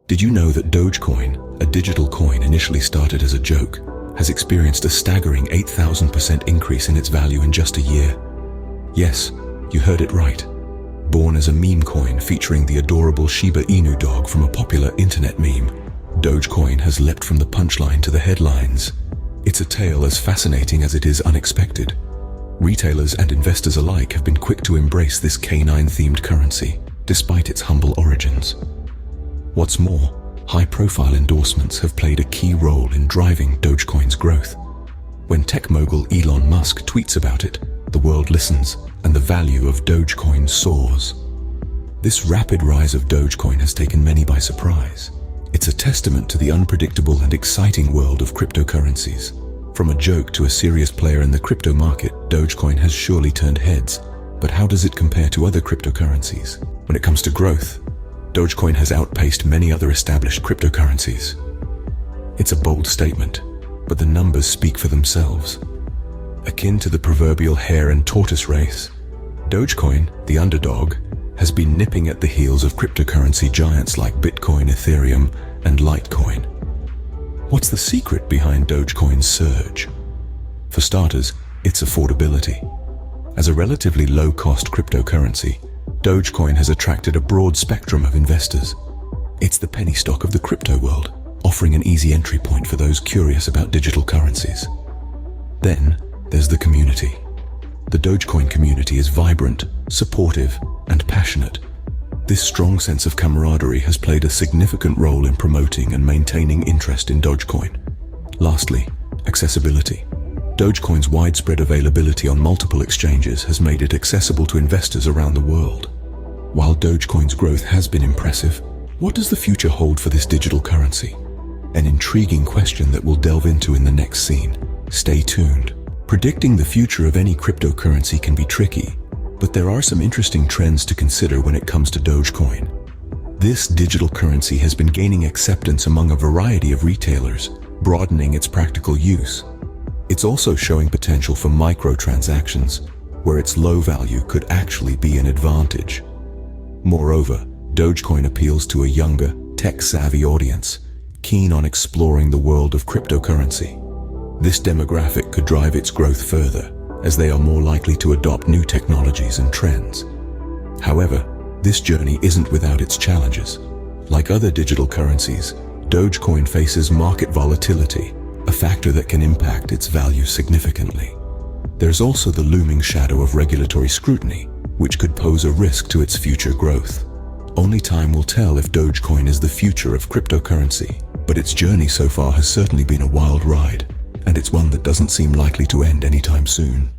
Did you know that Dogecoin, a digital coin initially started as a joke, has experienced a staggering 8,000% increase in its value in just a year? Yes, you heard it right. Born as a meme coin featuring the adorable Shiba Inu dog from a popular internet meme, Dogecoin has leapt from the punchline to the headlines. It's a tale as fascinating as it is unexpected. Retailers and investors alike have been quick to embrace this canine-themed currency, despite its humble origins. What's more, high-profile endorsements have played a key role in driving Dogecoin's growth. When tech mogul Elon Musk tweets about it, the world listens, and the value of Dogecoin soars. This rapid rise of Dogecoin has taken many by surprise. It's a testament to the unpredictable and exciting world of cryptocurrencies. From a joke to a serious player in the crypto market, Dogecoin has surely turned heads. But how does it compare to other cryptocurrencies? When it comes to growth, Dogecoin has outpaced many other established cryptocurrencies. It's a bold statement, but the numbers speak for themselves. Akin to the proverbial hare and tortoise race, Dogecoin, the underdog, has been nipping at the heels of cryptocurrency giants like Bitcoin, Ethereum, and Litecoin. What's the secret behind Dogecoin's surge? For starters, its affordability. As a relatively low-cost cryptocurrency, Dogecoin has attracted a broad spectrum of investors. It's the penny stock of the crypto world, offering an easy entry point for those curious about digital currencies. Then, there's the community. The Dogecoin community is vibrant, supportive, and passionate. This strong sense of camaraderie has played a significant role in promoting and maintaining interest in Dogecoin. Lastly, accessibility. Dogecoin's widespread availability on multiple exchanges has made it accessible to investors around the world. While Dogecoin's growth has been impressive, what does the future hold for this digital currency? An intriguing question that we'll delve into in the next scene. Stay tuned. Predicting the future of any cryptocurrency can be tricky, but there are some interesting trends to consider when it comes to Dogecoin. This digital currency has been gaining acceptance among a variety of retailers, broadening its practical use. It's also showing potential for microtransactions, where its low value could actually be an advantage. Moreover, Dogecoin appeals to a younger, tech-savvy audience, keen on exploring the world of cryptocurrency. This demographic could drive its growth further, as they are more likely to adopt new technologies and trends. However, this journey isn't without its challenges. Like other digital currencies, Dogecoin faces market volatility, a factor that can impact its value significantly. There's also the looming shadow of regulatory scrutiny, which could pose a risk to its future growth. Only time will tell if Dogecoin is the future of cryptocurrency, but its journey so far has certainly been a wild ride, and it's one that doesn't seem likely to end anytime soon.